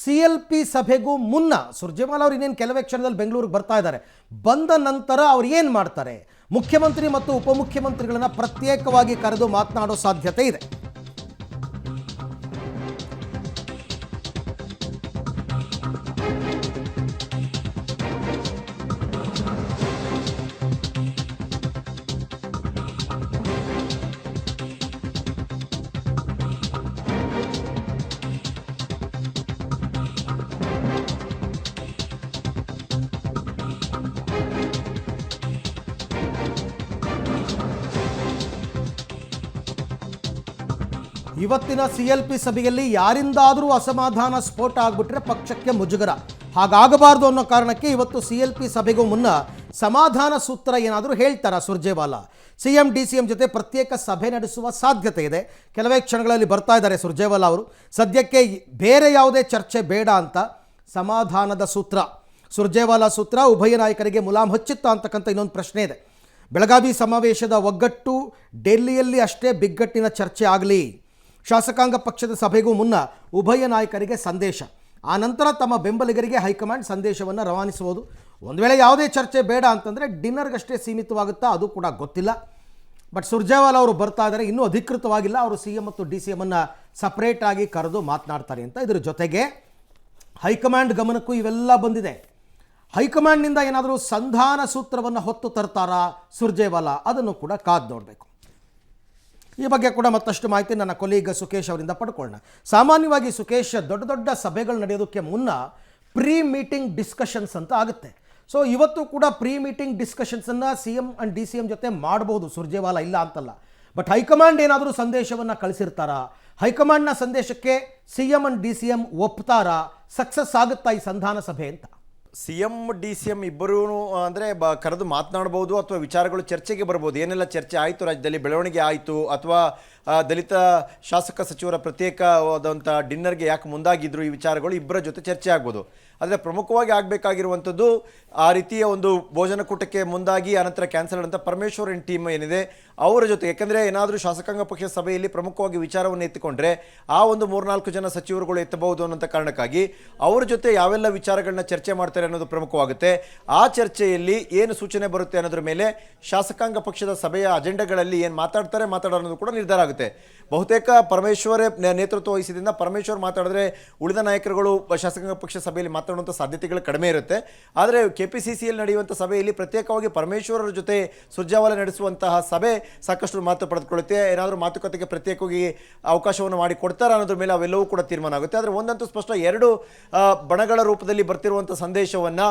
CLP ಸಭೆಗೂ ಮುನ್ನ ಸುರ್ಜೇವಾಲಾ ಅವರು ಇನ್ನೇನು ಕೆಲವೇ ಕ್ಷಣದಲ್ಲಿ ಬೆಂಗಳೂರಿಗೆ ಬರ್ತಾ ಇದ್ದಾರೆ. ಬಂದ ನಂತರ ಅವರು ಏನು ಮಾಡ್ತಾರೆ? ಮುಖ್ಯಮಂತ್ರಿ ಮತ್ತು ಉಪಮುಖ್ಯಮಂತ್ರಿಗಳನ್ನ ಪ್ರತ್ಯೇಕವಾಗಿ ಕರೆದು ಮಾತನಾಡೋ ಸಾಧ್ಯತೆ ಇದೆ. ಇವತ್ತಿನ CLP ಸಭೆಯಲ್ಲಿ ಯಾರಿಂದಾದರೂ ಅಸಮಾಧಾನ ಸ್ಫೋಟ ಆಗಿಬಿಟ್ರೆ ಪಕ್ಷಕ್ಕೆ ಮುಜುಗರ. ಹಾಗಾಗಬಾರ್ದು ಅನ್ನೋ ಕಾರಣಕ್ಕೆ ಇವತ್ತು CLP ಸಭೆಗೂ ಮುನ್ನ ಸಮಾಧಾನ ಸೂತ್ರ ಏನಾದರೂ ಹೇಳ್ತಾರಾ ಸುರ್ಜೇವಾಲಾ? CM DCM ಜೊತೆ ಪ್ರತ್ಯೇಕ ಸಭೆ ನಡೆಸುವ ಸಾಧ್ಯತೆ ಇದೆ. ಕೆಲವೇ ಕ್ಷಣಗಳಲ್ಲಿ ಬರ್ತಾ ಇದ್ದಾರೆ ಸುರ್ಜೇವಾಲಾ ಅವರು. ಸದ್ಯಕ್ಕೆ ಬೇರೆ ಯಾವುದೇ ಚರ್ಚೆ ಬೇಡ ಅಂತ ಸಮಾಧಾನದ ಸೂತ್ರ, ಸುರ್ಜೇವಾಲಾ ಸೂತ್ರ ಉಭಯ ನಾಯಕರಿಗೆ ಮುಲಾಮ್ ಹಚ್ಚಿತ್ತಾ ಅಂತಕ್ಕಂಥ ಇನ್ನೊಂದು ಪ್ರಶ್ನೆ ಇದೆ. ಬೆಳಗಾವಿ ಸಮಾವೇಶದ ಒಗ್ಗಟ್ಟು ಡೆಲ್ಲಿಯಲ್ಲಿ ಅಷ್ಟೇ ಬಿಗ್ಗಟ್ಟಿನ ಚರ್ಚೆ ಆಗಲಿ. ಶಾಸಕಾಂಗ ಪಕ್ಷದ ಸಭೆಗೂ ಮುನ್ನ ಉಭಯ ನಾಯಕರಿಗೆ ಸಂದೇಶ. ಆ ನಂತರ ತಮ್ಮ ಬೆಂಬಲಿಗರಿಗೆ ಹೈಕಮಾಂಡ್ ಸಂದೇಶವನ್ನು ರವಾನಿಸುವುದು. ಒಂದು ವೇಳೆ ಯಾವುದೇ ಚರ್ಚೆ ಬೇಡ ಅಂತಂದರೆ ಡಿನ್ನರ್ಗಷ್ಟೇ ಸೀಮಿತವಾಗುತ್ತಾ ಅದು ಕೂಡ ಗೊತ್ತಿಲ್ಲ. ಬಟ್ ಸುರ್ಜೇವಾಲಾ ಅವರು ಬರ್ತಾ ಇದ್ದಾರೆ, ಇನ್ನೂ ಅಧಿಕೃತವಾಗಿಲ್ಲ. ಅವರು CM ಮತ್ತು DCM ಅನ್ನು ಸಪ್ರೇಟಾಗಿ ಕರೆದು ಮಾತನಾಡ್ತಾರೆ ಅಂತ. ಇದರ ಜೊತೆಗೆ ಹೈಕಮಾಂಡ್ ಗಮನಕ್ಕೂ ಇವೆಲ್ಲ ಬಂದಿದೆ. ಹೈಕಮಾಂಡ್ನಿಂದ ಏನಾದರೂ ಸಂಧಾನ ಸೂತ್ರವನ್ನು ಹೊತ್ತು ತರ್ತಾರಾ ಸುರ್ಜೇವಾಲಾ? ಅದನ್ನು ಕೂಡ ಕಾದು ನೋಡಬೇಕು. ಈ ಬಗ್ಗೆ ಕೂಡ ಮತ್ತಷ್ಟು ಮಾಹಿತಿ ನನ್ನ ಕೊಲೀಗ್ ಸುಖೇಶ್ ಅವರಿಂದ ಪಡ್ಕೊಳ್ಳೋಣ. ಸಾಮಾನ್ಯವಾಗಿ ಸುಖೇಶ್, ದೊಡ್ಡ ದೊಡ್ಡ ಸಭೆಗಳು ನಡೆಯೋದಕ್ಕೆ ಮುನ್ನ ಪ್ರೀ ಮೀಟಿಂಗ್ ಡಿಸ್ಕಷನ್ಸ್ ಅಂತ ಆಗುತ್ತೆ. ಸೊ ಇವತ್ತು ಕೂಡ ಪ್ರೀ ಮೀಟಿಂಗ್ ಡಿಸ್ಕಷನ್ಸನ್ನು CM ಆ್ಯಂಡ್ DCM ಜೊತೆ ಮಾಡಬಹುದು ಸುರ್ಜೇವಾಲಾ, ಇಲ್ಲ ಅಂತಲ್ಲ. ಬಟ್ ಹೈಕಮಾಂಡ್ ಏನಾದರೂ ಸಂದೇಶವನ್ನು ಕಳಿಸಿರ್ತಾರಾ? ಹೈಕಮಾಂಡ್ನ ಸಂದೇಶಕ್ಕೆ CM ಆ್ಯಂಡ್ DCM ಒಪ್ತಾರಾ? ಸಕ್ಸಸ್ ಆಗುತ್ತಾ ಈ ಸಂಧಾನ ಸಭೆ ಅಂತ? CM DCM ಇಬ್ಬರೂ ಅಂದರೆ ಕರೆದು ಮಾತನಾಡ್ಬೋದು ಅಥವಾ ವಿಚಾರಗಳು ಚರ್ಚೆಗೆ ಬರ್ಬೋದು. ಏನೆಲ್ಲ ಚರ್ಚೆ ಆಯಿತು ರಾಜ್ಯದಲ್ಲಿ, ಬೆಳವಣಿಗೆ ಆಯಿತು ಅಥವಾ ದಲಿತ ಶಾಸಕ ಸಚಿವರ ಪ್ರತ್ಯೇಕವಾದಂಥ ಡಿನ್ನರ್ಗೆ ಯಾಕೆ ಮುಂದಾಗಿದ್ರು, ಈ ವಿಚಾರಗಳು ಇಬ್ಬರ ಜೊತೆ ಚರ್ಚೆ ಆಗ್ಬೋದು. ಆದರೆ ಪ್ರಮುಖವಾಗಿ ಆಗಬೇಕಾಗಿರುವಂಥದ್ದು ಆ ರೀತಿಯ ಒಂದು ಭೋಜನಕೂಟಕ್ಕೆ ಮುಂದಾಗಿ ಆನಂತರ ಕ್ಯಾನ್ಸಲ್ ಆದಂಥ ಪರಮೇಶ್ವರ್ ಆ್ಯಂಡ್ ಟೀಮ್ ಏನಿದೆ ಅವರ ಜೊತೆ, ಯಾಕೆಂದರೆ ಏನಾದರೂ ಶಾಸಕಾಂಗ ಪಕ್ಷದ ಸಭೆಯಲ್ಲಿ ಪ್ರಮುಖವಾಗಿ ವಿಚಾರವನ್ನು ಎತ್ತಿಕೊಂಡ್ರೆ ಆ ಒಂದು 3-4 ಜನ ಸಚಿವರುಗಳು ಎತ್ತಬಹುದು ಅನ್ನೋಂಥ ಕಾರಣಕ್ಕಾಗಿ ಅವರ ಜೊತೆ ಯಾವೆಲ್ಲ ವಿಚಾರಗಳನ್ನ ಚರ್ಚೆ ಮಾಡ್ತಾರೆ ಅನ್ನೋದು ಪ್ರಮುಖವಾಗುತ್ತೆ. ಆ ಚರ್ಚೆಯಲ್ಲಿ ಏನು ಸೂಚನೆ ಬರುತ್ತೆ ಅನ್ನೋದ್ರ ಮೇಲೆ ಶಾಸಕಾಂಗ ಪಕ್ಷದ ಸಭೆಯ ಅಜೆಂಡಾಗಳಲ್ಲಿ ಏನು ಮಾತಾಡ್ತಾರೆ ಅನ್ನೋದು ಕೂಡ ನಿರ್ಧಾರ ಆಗುತ್ತೆ. ಬಹುತೇಕ ಪರಮೇಶ್ವರ್ ನೇತೃತ್ವ ವಹಿಸಿದ್ರಿಂದ ಪರಮೇಶ್ವರ್ ಮಾತಾಡಿದ್ರೆ ಉಳಿದ ನಾಯಕರುಗಳು ಶಾಸಕಾಂಗ ಪಕ್ಷ ಸಭೆಯಲ್ಲಿ ಮಾತಾಡುವಂಥ ಸಾಧ್ಯತೆಗಳು ಕಡಿಮೆ ಇರುತ್ತೆ. ಆದರೆ KPCCಯಲ್ಲಿ ನಡೆಯುವಂಥ ಸಭೆಯಲ್ಲಿ ಪ್ರತ್ಯೇಕವಾಗಿ ಪರಮೇಶ್ವರರ ಜೊತೆ ಸುರ್ಜೇವಾಲಾ ನಡೆಸುವಂತಹ ಸಭೆ ಸಾಕಷ್ಟು ಮಾತು ಪಡೆದುಕೊಳ್ಳುತ್ತೆ. ಏನಾದರೂ ಮಾತುಕತೆಗೆ ಪ್ರತ್ಯೇಕವಾಗಿ ಅವಕಾಶವನ್ನು ಮಾಡಿ ಕೊಡ್ತಾರೆ ಅನ್ನೋದ್ರ ಮೇಲೆ ಅವೆಲ್ಲವೂ ಕೂಡ ತೀರ್ಮಾನ ಆಗುತ್ತೆ. ಆದರೆ ಒಂದಂತೂ ಸ್ಪಷ್ಟ, ಎರಡು ಬಣಗಳ ರೂಪದಲ್ಲಿ ಬರ್ತಿರುವಂಥ ಸಂದೇಶವನ್ನು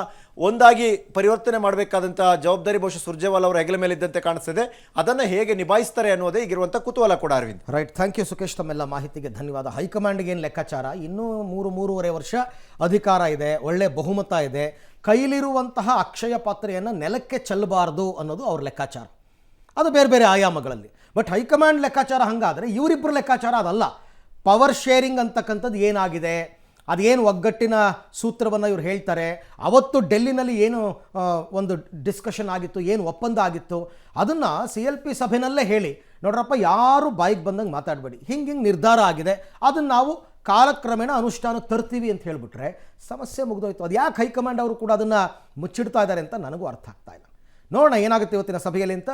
ಒಂದಾಗಿ ಪರಿವರ್ತನೆ ಮಾಡಬೇಕಾದಂಥ ಜವಾಬ್ದಾರಿ ಬಹುಶಃ ಸುರ್ಜೇವಾಲಾ ಅವರ ಹೆಗಲ ಮೇಲೆ ಇದ್ದಂತೆ ಕಾಣಿಸ್ತಿದೆ. ಅದನ್ನು ಹೇಗೆ ನಿಭಾಯಿಸ್ತಾರೆ ಅನ್ನೋದೇ ಈಗಿರುವಂಥ ಕುತೂಹಲ ಕೂಡ. Aravind, right, thank you Sukhesh, ತಮ್ಮೆಲ್ಲ ಮಾಹಿತಿಗೆ ಧನ್ಯವಾದ. ಹೈಕಮಾಂಡ್ಗೆ ಏನು ಲೆಕ್ಕಾಚಾರ? ಇನ್ನೂ 3-3.5 ವರ್ಷ ಅಧಿಕಾರ ಇದೆ, ಒಳ್ಳೆ ಬಹುಮತ ಇದೆ, ಕೈಲಿರುವಂತಹ ಅಕ್ಷಯ ಪಾತ್ರೆಯನ್ನು ನೆಲಕ್ಕೆ ಚೆಲ್ಲಬಾರ್ದು ಅನ್ನೋದು ಅವ್ರ ಲೆಕ್ಕಾಚಾರ. ಅದು ಬೇರೆ ಬೇರೆ ಆಯಾಮಗಳಲ್ಲಿ. ಬಟ್ ಹೈಕಮಾಂಡ್ ಲೆಕ್ಕಾಚಾರ ಹಂಗಾದರೆ ಇವರಿಬ್ಬರ ಲೆಕ್ಕಾಚಾರ ಅದಲ್ಲ. ಪವರ್ ಶೇರಿಂಗ್ ಅಂತಕ್ಕಂಥದ್ದು ಏನಾಗಿದೆ, ಅದೇನು ಒಗ್ಗಟ್ಟಿನ ಸೂತ್ರವನ್ನು ಇವ್ರು ಹೇಳ್ತಾರೆ, ಅವತ್ತು ಡೆಲ್ಲಿನಲ್ಲಿ ಏನು ಒಂದು ಡಿಸ್ಕಷನ್ ಆಗಿತ್ತು, ಏನು ಒಪ್ಪಂದ ಆಗಿತ್ತು, ಅದನ್ನು CLP ಸಭೆನಲ್ಲೇ ಹೇಳಿ, ನೋಡ್ರಪ್ಪ ಯಾರು ಬಾಯಿಗೆ ಬಂದಂಗೆ ಮಾತಾಡಬೇಡಿ, ಹಿಂಗೆ ನಿರ್ಧಾರ ಆಗಿದೆ, ಅದನ್ನು ನಾವು ಕಾಲಕ್ರಮೇಣ ಅನುಷ್ಠಾನ ತರ್ತೀವಿ ಅಂತ ಹೇಳಿಬಿಟ್ರೆ ಸಮಸ್ಯೆ ಮುಗಿದೋಯ್ತು. ಅದು ಯಾಕೆ ಹೈಕಮಾಂಡ್ ಅವರು ಕೂಡ ಅದನ್ನು ಮುಚ್ಚಿಡ್ತಾ ಇದ್ದಾರೆ ಅಂತ ನನಗೂ ಅರ್ಥ ಆಗ್ತಾ ಇಲ್ಲ. ನೋಡೋಣ ಏನಾಗುತ್ತೆ ಇವತ್ತಿನ ಸಭೆಯಲ್ಲಿ ಅಂತ.